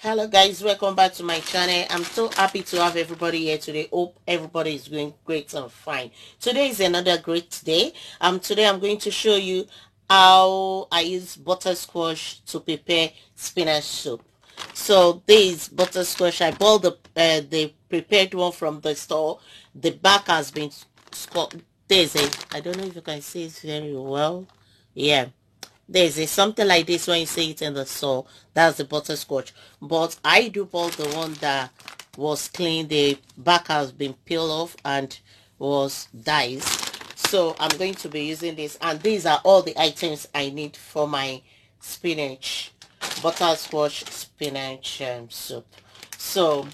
Hello guys, welcome back to my channel. I'm so happy to have everybody here today. Hope everybody is doing great and fine. Today is another great day. Today I'm going to show you how I use buttersquash to prepare spinach soup. So this buttersquash, I bought the prepared one from the store. The back has been there's a, I don't know if you can see it very well. Yeah, there's a something like this when you see it in the store. That's the butterscotch. But I do bought the one that was clean. The back has been peeled off and was diced. So I'm going to be using this. And these are all the items I need for my spinach, butterscotch spinach soup. So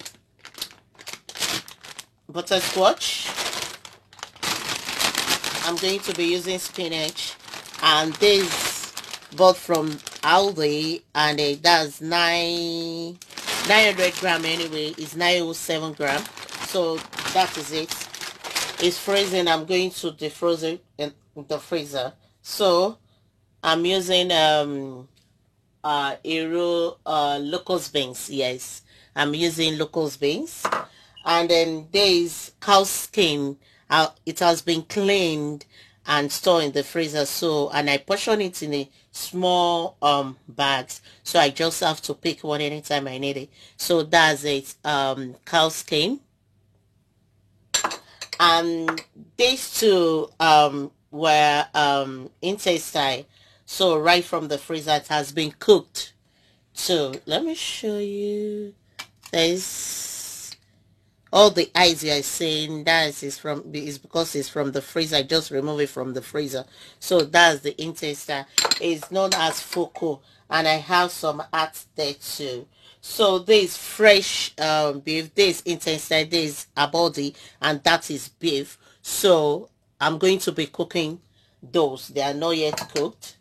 butterscotch, I'm going to be using spinach, and this bought from Aldi, and that's 900 gram anyway. It's 907 gram, so that is it. It's freezing. I'm going to defrost it in the freezer. So I'm using locust beans. Yes, I'm using locust beans. And then there is cow skin. It has been cleaned and stored in the freezer. So, and I portion it in a small bags. So I just have to pick one anytime I need it. So that's it. Cow skin. And these two were intestine. So right from the freezer, it has been cooked. So let me show you. There's all the eyes you are saying that is because it's from the freezer. I just remove it from the freezer. So that's the intestine. It's known as foco, and I have some heart there too. So this fresh beef, this intestine, this a body, and that is beef. So I'm going to be cooking those. They are not yet cooked.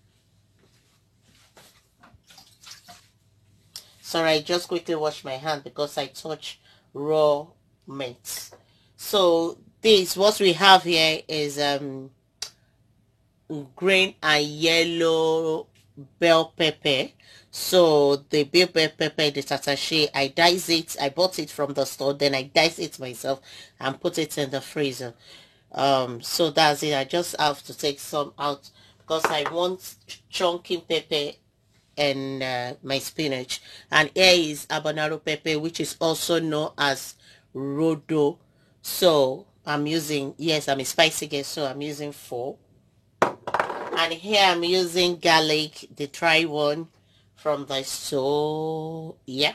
Sorry, I just quickly wash my hand because I touch raw meat. So this, what we have here is green and yellow bell pepper. So the bell pepper, the tatashe, I dice it. I bought it from the store, then I dice it myself and put it in the freezer. So that's it. I just have to take some out because I want chunky pepper and my spinach. And here is habanero pepper, which is also known as rodo. So I'm using, yes, I'm a spicy girl, so I'm using 4. And here I'm using garlic, the dry one from the store. Yeah,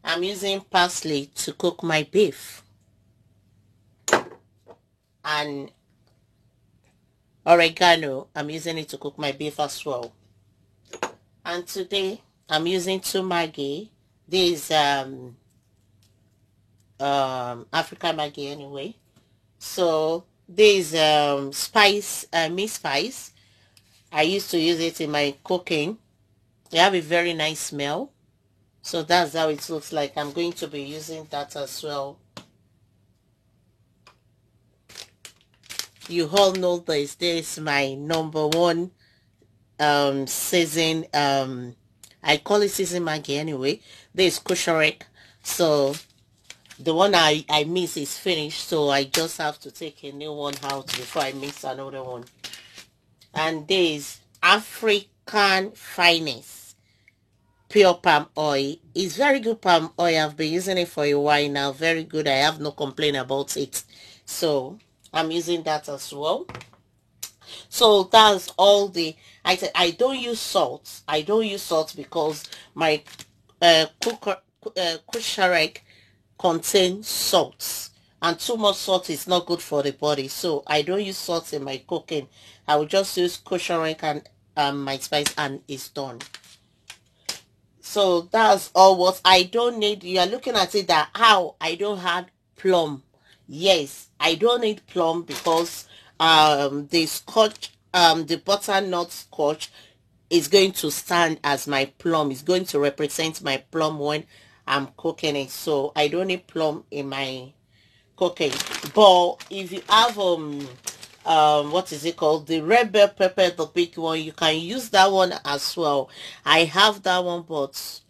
I'm using parsley to cook my beef, and oregano, I'm using it to cook my beef as well. And today I'm using 2 Maggi. This African Maggi anyway. So this spice, meat spice, I used to use it in my cooking. They have a very nice smell. So that's how it looks like. I'm going to be using that as well. You all know this. This is my number one season. I call it season Maggi anyway. This is Kusharek. So the one I miss is finished, so I just have to take a new one out before I mix another one. And this African Finest pure palm oil is very good palm oil. I've been using it for a while now. Very good. I have no complaint about it. So I'm using that as well. So that's all the I don't use salt. I don't use salt because my kusharek contains salts, and too much salt is not good for the body. So I don't use salt in my cooking. I will just use kusharek and my spice, and it's done. So that's all what I don't need. You are looking at it that how I don't have plum. Yes, I don't need plum because the scotch, the butternut scotch is going to stand as my plum. It's going to represent my plum when I'm cooking it. So I don't need plum in my cooking. But if you have what is it called, the red bell pepper, the big one, you can use that one as well. I have that one, but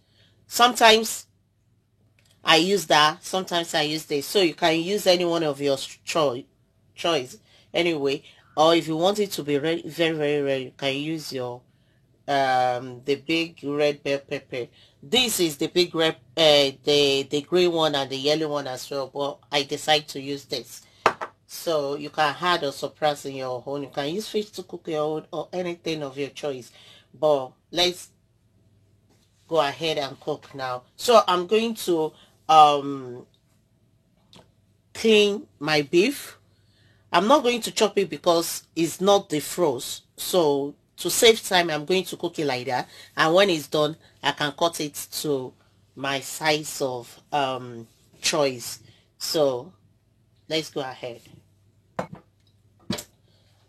Sometimes I use that, sometimes I use this. So you can use any one of your choice anyway. Or if you want it to be very, very red, you can use your the big red bell pepper. This is the big red, the green one and the yellow one as well, but I decide to use this. So you can add or suppress in your own. You can use fish to cook your own or anything of your choice. But let's go ahead and cook now. So I'm going to um clean my beef. I'm not going to chop it because it's not defrost. So to save time, I'm going to cook it like that. And when it's done, I can cut it to my size of choice. So let's go ahead.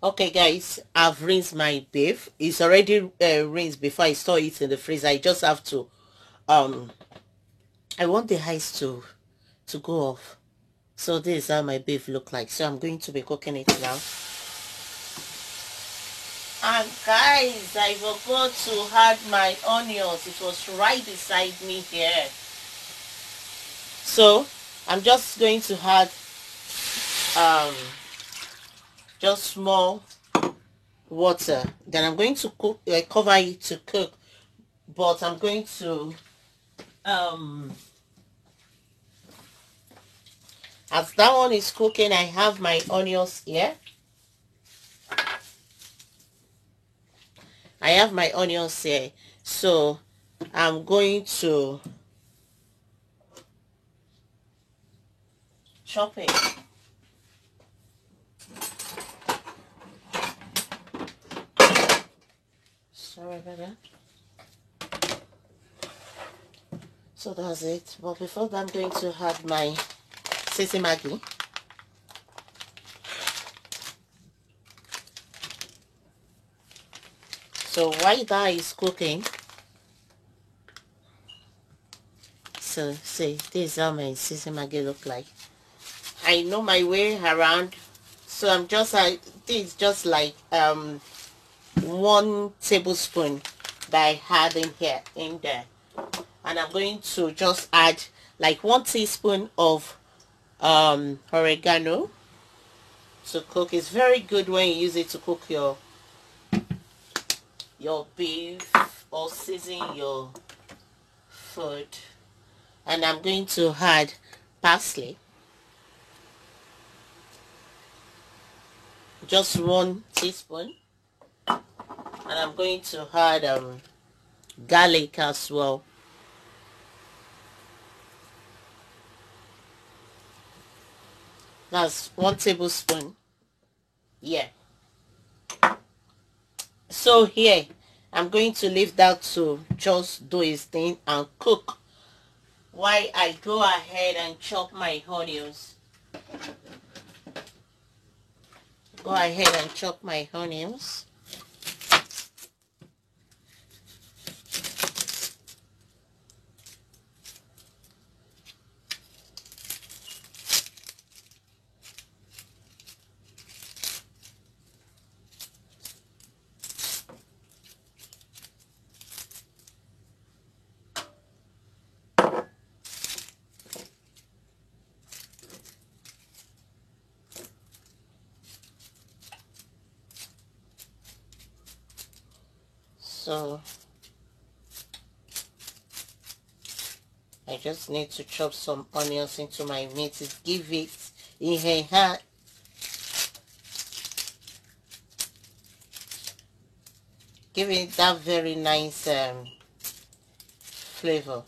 Okay guys, I've rinsed my beef. It's already rinsed before I store it in the freezer. I just have to um I want the ice to go off. So this is how my beef look like. So I'm going to be cooking it now. And guys, I forgot to add my onions. It was right beside me here. So I'm just going to add um just small water. Then I'm going to cook, cover it to cook. But I'm going to as that one is cooking, I have my onions here. I have my onions here. So I'm going to chop it. Sorry about that. So that's it. But before that, I'm going to add my sesame Maggi. So while that is cooking, so see, this is how my sesame Maggi look like. I know my way around, so I'm just this is just like 1 tablespoon that I had in here in there, and I'm going to just add like 1 teaspoon of oregano to cook. It's very good when you use it to cook your beef or season your food. And I'm going to add parsley, just 1 teaspoon, and I'm going to add garlic as well. That's 1 tablespoon. Yeah. So here I'm going to leave that to just do its thing and cook while I go ahead and chop my onions. Go ahead and chop my onions. So I just need to chop some onions into my meat to give it a give it that very nice flavor.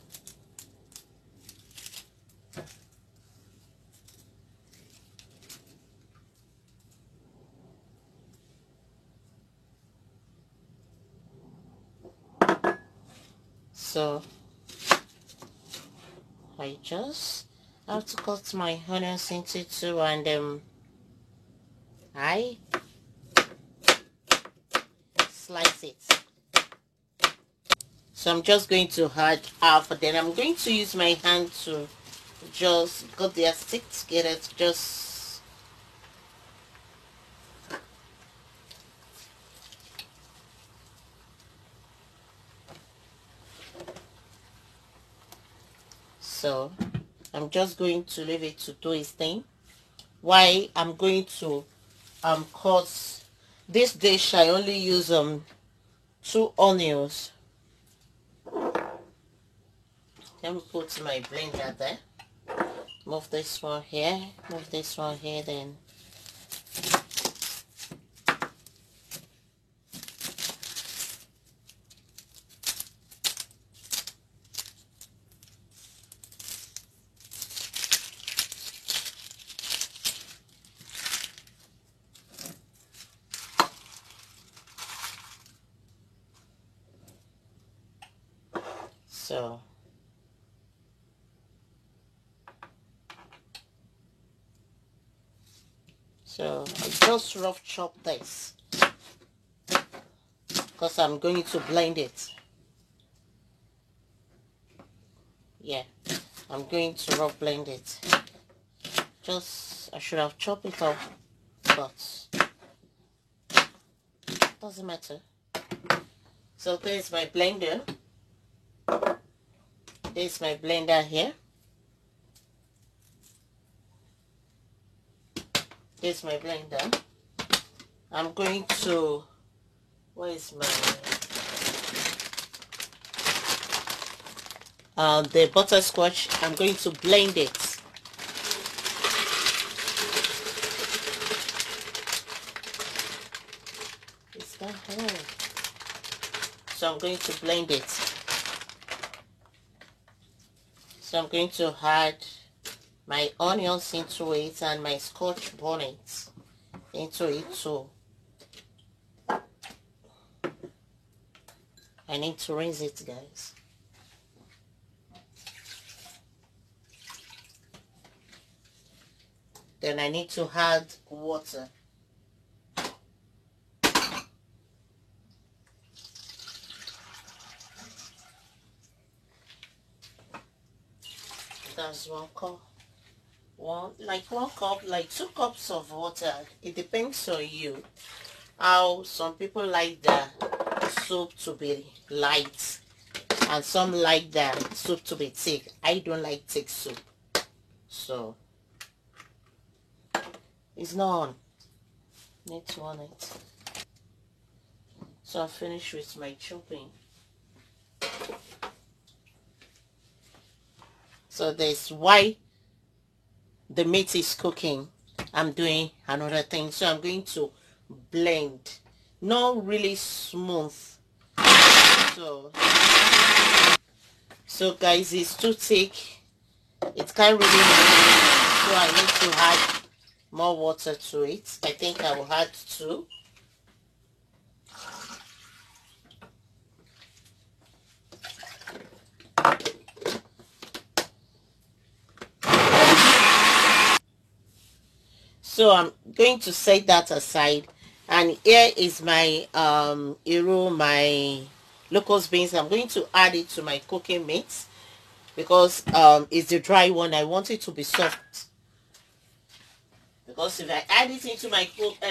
So I just have to cut my onions into 2 and I slice it. So I'm just going to add half, then I'm going to use my hand to just, because they are stick together, to just So I'm just going to leave it to do its thing. Why I'm going to cut this dish. I only use 2 onions. Let me put my blender there. Move this one here. Move this one here. Then so I just rough chop this because I'm going to blend it. Yeah, I'm going to rough blend it. I should have chopped it up, but doesn't matter. So there's my blender. There's my blender here. There's my blender. I'm going to, where is my the butterscotch? I'm going to blend it. Is that here? So I'm going to blend it. So I'm going to add my onions into it and my scotch bonnet into it too. I need to rinse it, guys. Then I need to add water. That's 1 cup. One cup, like 2 cups of water. It depends on you. How some people like the soup to be light and some like the soup to be thick. I don't like thick soup, so it's not on. Need to on it. So I finished with my chopping. So that's why the meat is cooking. I'm doing another thing. So I'm going to blend. Not really smooth. So guys, it's too thick. It can't really move. So I need to add more water to it. I think I will add 2. So I'm going to set that aside, and here is my my locust beans. I'm going to add it to my cooking mix because it's the dry one. I want it to be soft, because if I add it into my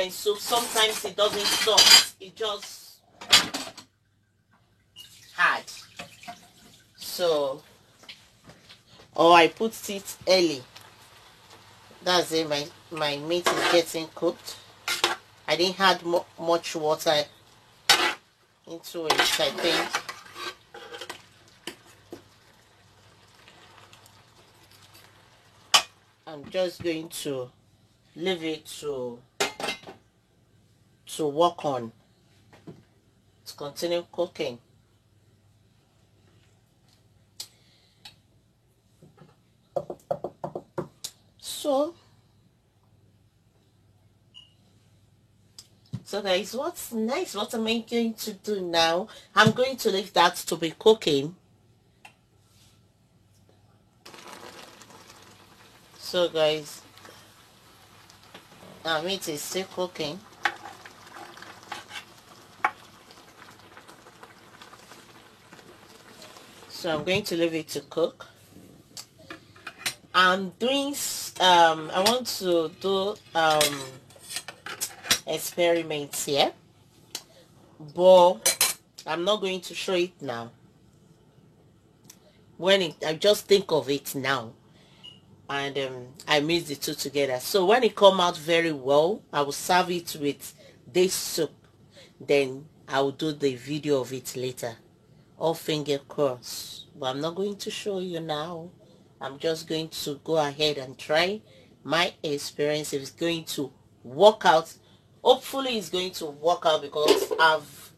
soup, sometimes it doesn't soft, it just hard. So, or I put it early. That's it. My meat is getting cooked. I didn't add much water into it. I think I'm just going to leave it to work on, to continue cooking. So guys, what's next? What am I going to do now? I'm going to leave that to be cooking. So guys, our meat is still cooking. So I'm going to leave it to cook. I'm doing I want to do experiments here, but I'm not going to show it now. I just think of it now, and I mix the two together. So when it come out very well, I will serve it with this soup. Then I will do the video of it later. All finger crossed. But I'm not going to show you now. I'm just going to go ahead and try my experience. If it's going to work out, hopefully it's going to work out, because I've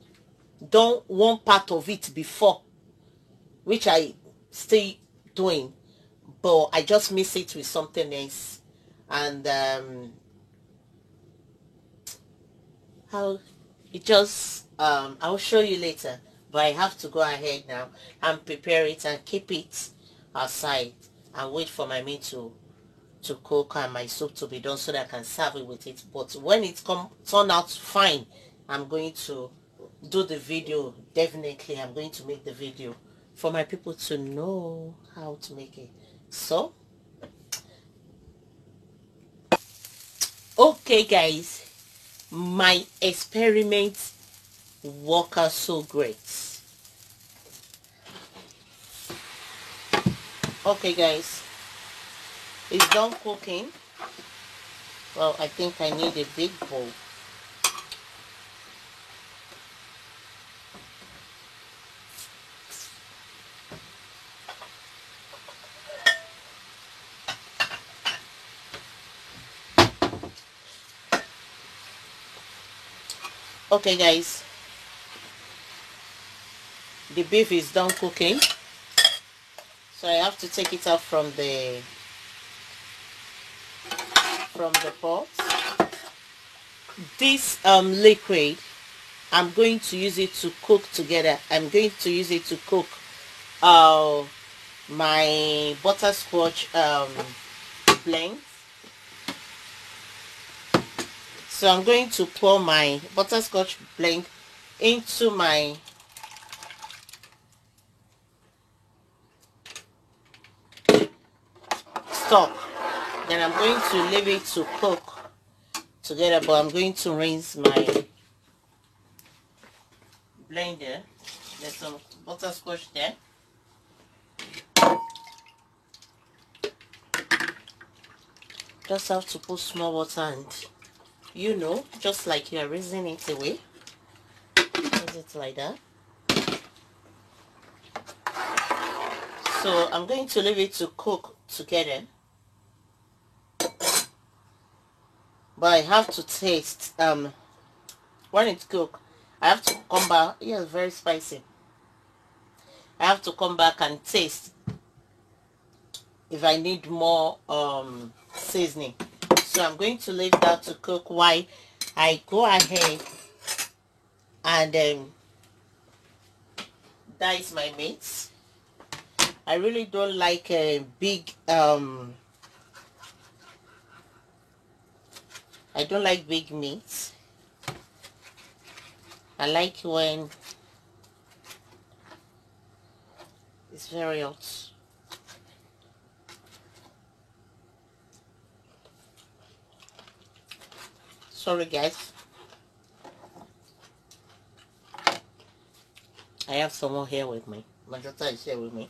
done one part of it before, which I still doing, but I just miss it with something else. And how it just I'll show you later, but I have to go ahead now and prepare it and keep it aside and wait for my meat to cook and my soup to be done, so that I can serve it with it. But when it turn out fine, I'm going to do the video. Definitely I'm going to make the video for my people to know how to make it. So okay guys, my experiment work out so great. Okay guys, it's done cooking. Well, I think I need a big bowl. Okay guys, the beef is done cooking, so I have to take it out from the pot. This liquid, I'm going to use it to cook together. I'm going to use it to cook my butterscotch blend. So I'm going to pour my butterscotch blend into my stock. Then I'm going to leave it to cook together, but I'm going to rinse my blender. There's some butterscotch there. Just have to put small water and, you know, just like you are rinsing it away. Rinse it like that. So I'm going to leave it to cook together. But I have to taste when it's cooked. I have to come back. Yeah, it's very spicy. I have to come back and taste if I need more seasoning. So I'm going to leave that to cook while I go ahead and dice my meat. I really don't like a big I don't like big meat. I like when it's very hot. Sorry guys, I have someone here with me. My daughter is here with me.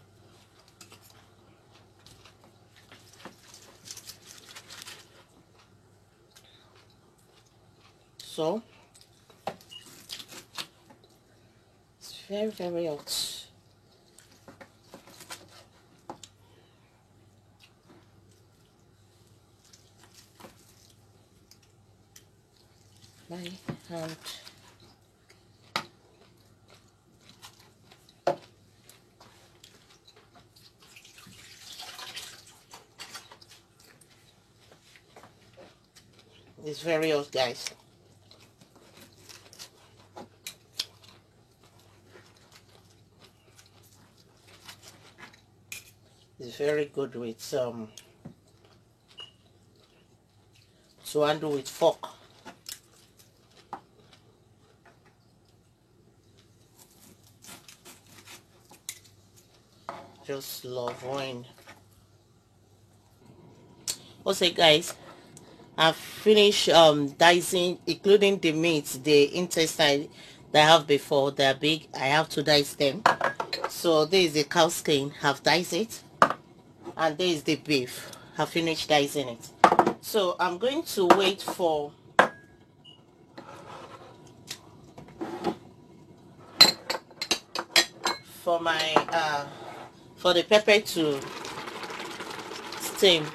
So it's very, very hot. My hand. It's very hot, guys. It's very good with to handle with fork. Just love wine. Also guys, I've finished dicing, including the meat, the intestine that I have before. They're big. I have to dice them. So this is the cow skin, I've diced it, and this is the beef, I finished dicing it. So I'm going to wait for my for the pepper to steam.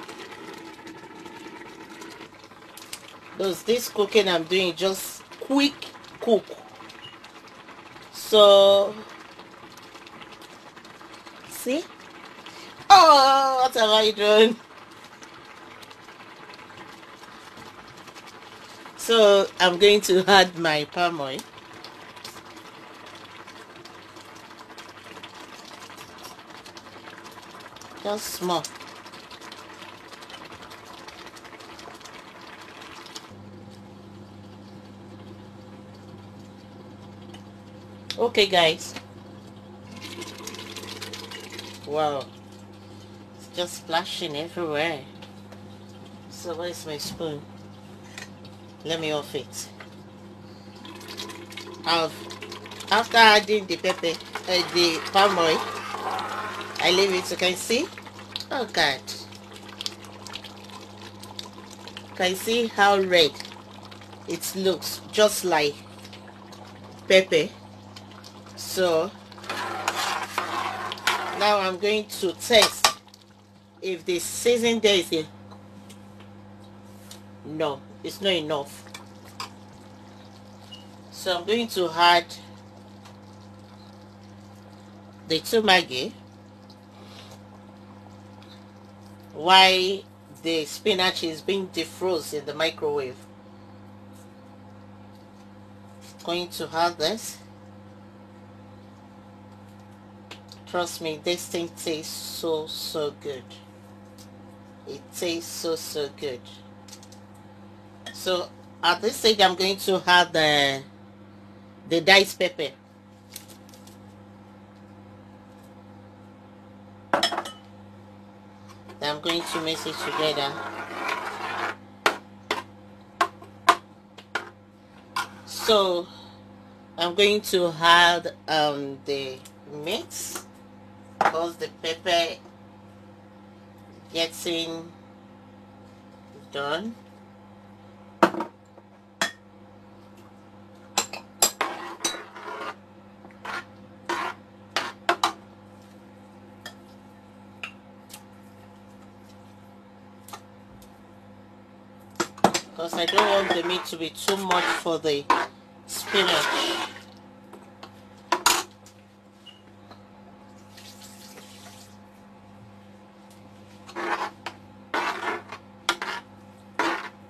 This cooking I'm doing just quick cook. So see, oh, what have I done? So I'm going to add my palm oil. Just small. Okay guys, wow, it's just splashing everywhere. So where's my spoon? Let me off it. After adding the pepper, the palm oil, I leave it. You can see. Oh God, can you see how red it looks, just like pepper. So now I'm going to test if the season there is a no, it's not enough. So I'm going to add the 2 Maggi while the spinach is being defrosted in the microwave. Going to add this. Trust me, this thing tastes so good. It tastes so good. So at this stage I'm going to add the diced pepper. Then I'm going to mix it together. So I'm going to add the mix, because the pepper getting done. Because I don't want the meat to be too much for the spinach.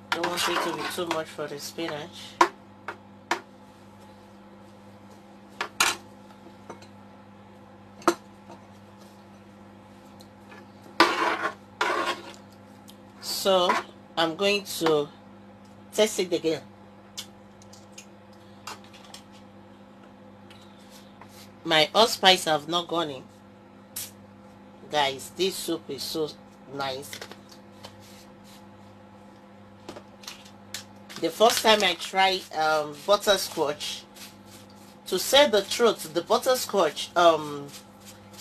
Don't want it to be too much for the spinach. So I'm going to test it again. My allspice have not gone in. Guys, this soup is so nice. The first time I tried butterscotch, to say the truth, the butterscotch,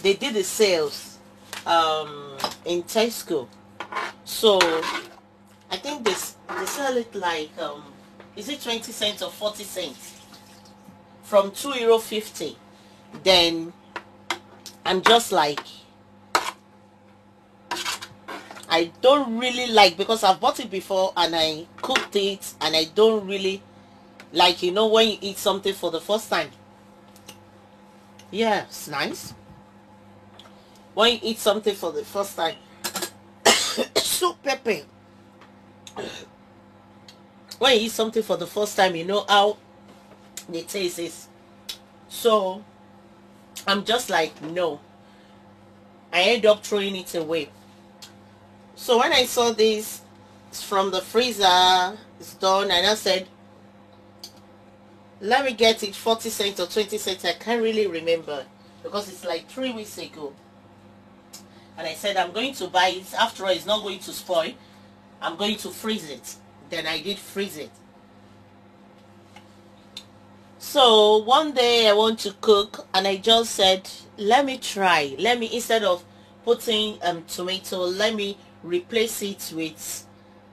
they did the sales in Tesco. So I think they sell it like is it 20 cents or 40 cents from €2.50. Then I'm just like, I don't really like, because I've bought it before and I cooked it, and I don't really like, you know, when you eat something for the first time. Yeah, it's nice when you eat something for the first time. So pepper. When you eat something for the first time, you know how the taste is. So I'm just like, no. I end up throwing it away. So when I saw this from the freezer, it's done, and I said, let me get it 40 cents or 20 cents. I can't really remember, because it's like 3 weeks ago. And I said, I'm going to buy it. After all, it's not going to spoil. I'm going to freeze it. Then I did freeze it. So one day I want to cook and I just said, let me try. Let me, instead of putting tomato, let me replace it with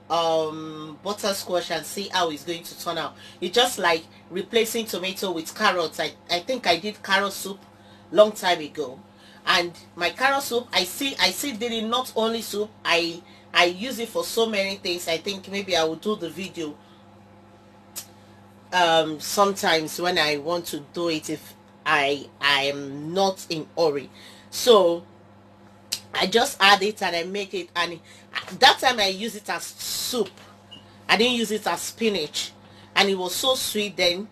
butterscotch and see how it's going to turn out. It's just like replacing tomato with carrots. I think I did carrot soup long time ago, and my carrot soup, I see did it not only soup, I use it for so many things. I think maybe I will do the video sometimes when I want to do it, if I am not in hurry. So I just add it and I make it, and that time I use it as soup. I didn't use it as spinach, and it was so sweet. Then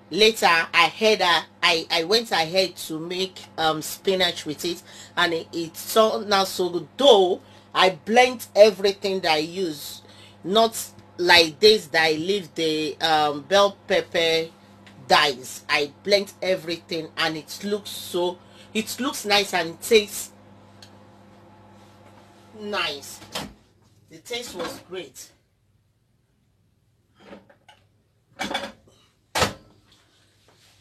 later I went ahead to make spinach with it, and it turned out so good. Though I blend everything that I use, not like this that I leave the bell pepper dice. I blend everything and it looks nice and tastes nice. The taste was great.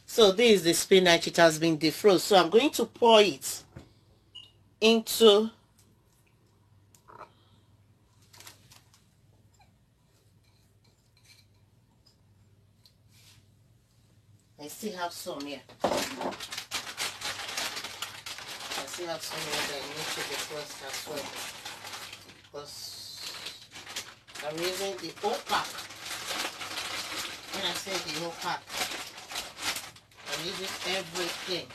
So this is the spinach. It has been defrosted. So I'm going to pour it into I still have some here. I still have some here that I need to defrost as well, because I'm using the whole pack. When I say the whole pack, I'm using everything.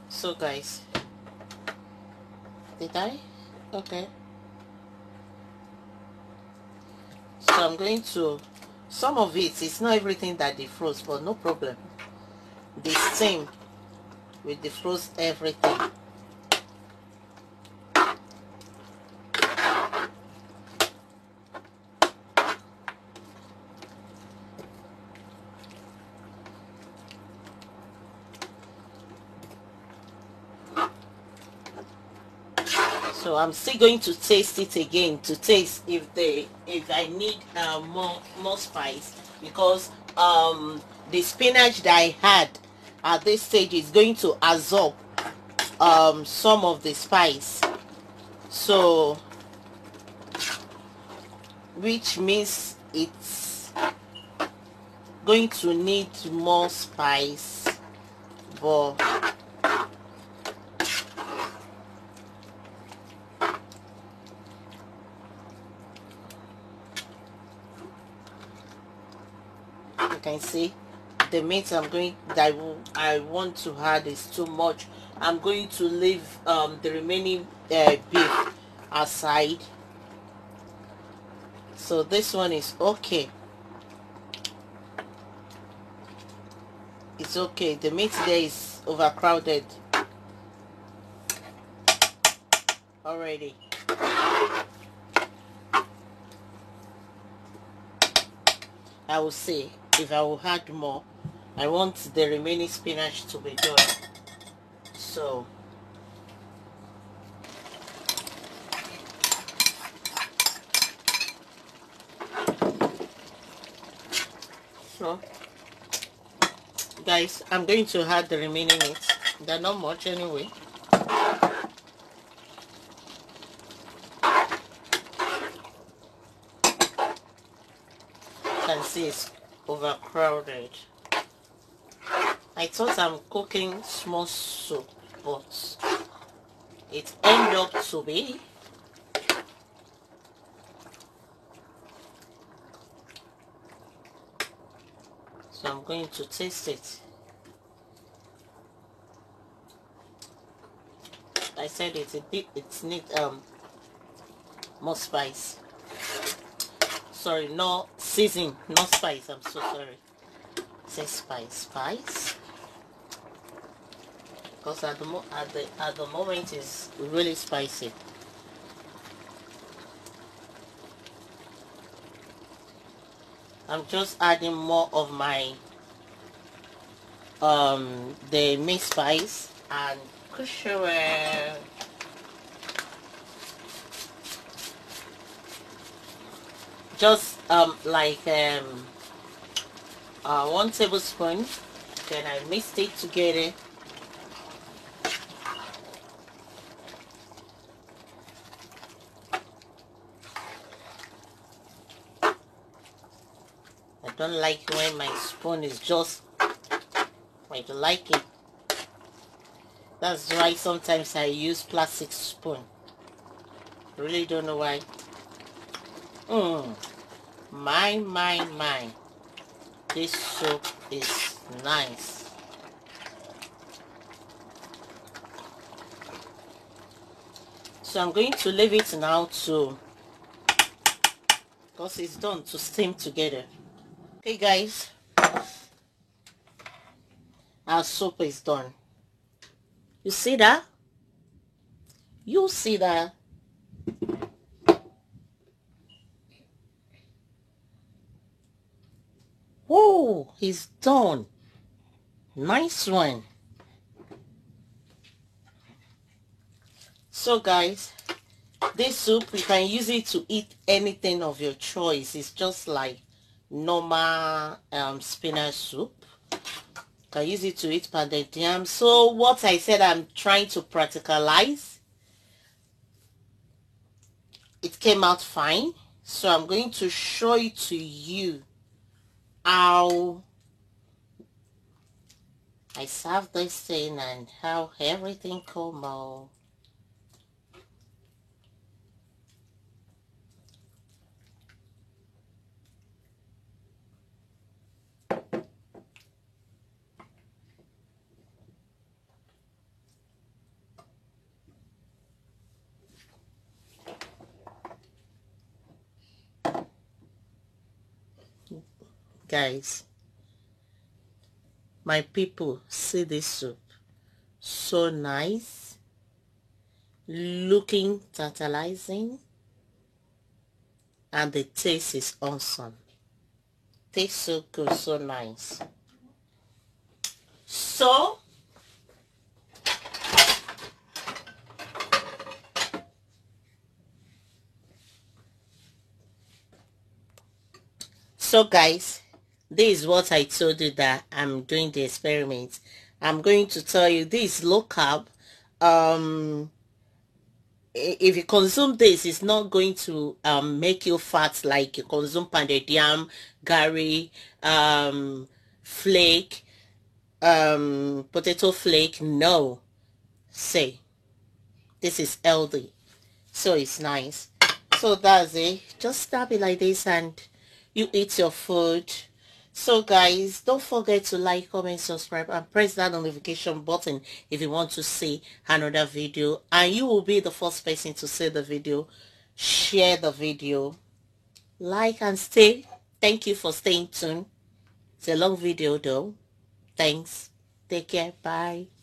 So guys, did I? Okay. So I'm going to, some of it's not everything that defrost, but no problem. The same will defrost everything. So I'm still going to taste it again to taste if I need more spice, because the spinach that I had at this stage is going to absorb some of the spice, so which means it's going to need more spice, but you can see the meat I want to add is too much. I'm going to leave the remaining beef aside. So this one is okay. It's okay. The meat there is overcrowded already. I will see if I will add more. I want the remaining spinach to be done. So guys, I'm going to add the remaining meat. They're not much anyway. You can see it's overcrowded. I thought I'm cooking small soup, but it ended up to be. So I'm going to taste it. I said it needs more spice. Sorry, no season, no spice. I'm so sorry. Say spice, because at the moment it's really spicy. I'm just adding more of my the mixed spice and kushara. Just like 1 tablespoon. Then I mixed it together. I don't like when my spoon is just, I don't like it. That's why sometimes I use plastic spoon. Really don't know why. My. This soup is nice. So I'm going to leave it now to, because it's done, to steam together. Okay guys, our soup is done. You see that? You see that? Whoa, it's done. Nice one. So guys, this soup, you can use it to eat anything of your choice. It's just like normal spinach soup. You can use it to eat pounded yam. So what I said I'm trying to practicalize, it came out fine. So I'm going to show it to you how I serve this thing and how everything come out. Guys, my people, see this soup. So nice, looking tantalizing, and the taste is awesome. Tastes so good, so nice. So guys, this is what I told you that I'm doing the experiment. I'm going to tell you this low carb. If you consume this, it's not going to make you fat like you consume pounded yam, gari, flake, potato flake. No, say this is healthy, so it's nice. So that's it. Just stab it like this and you eat your food. So guys, don't forget to like, comment, subscribe, and press that notification button if you want to see another video, and you will be the first person to see the video. Share the video, like, and stay. Thank you for staying tuned. It's a long video though. Thanks. Take care. Bye.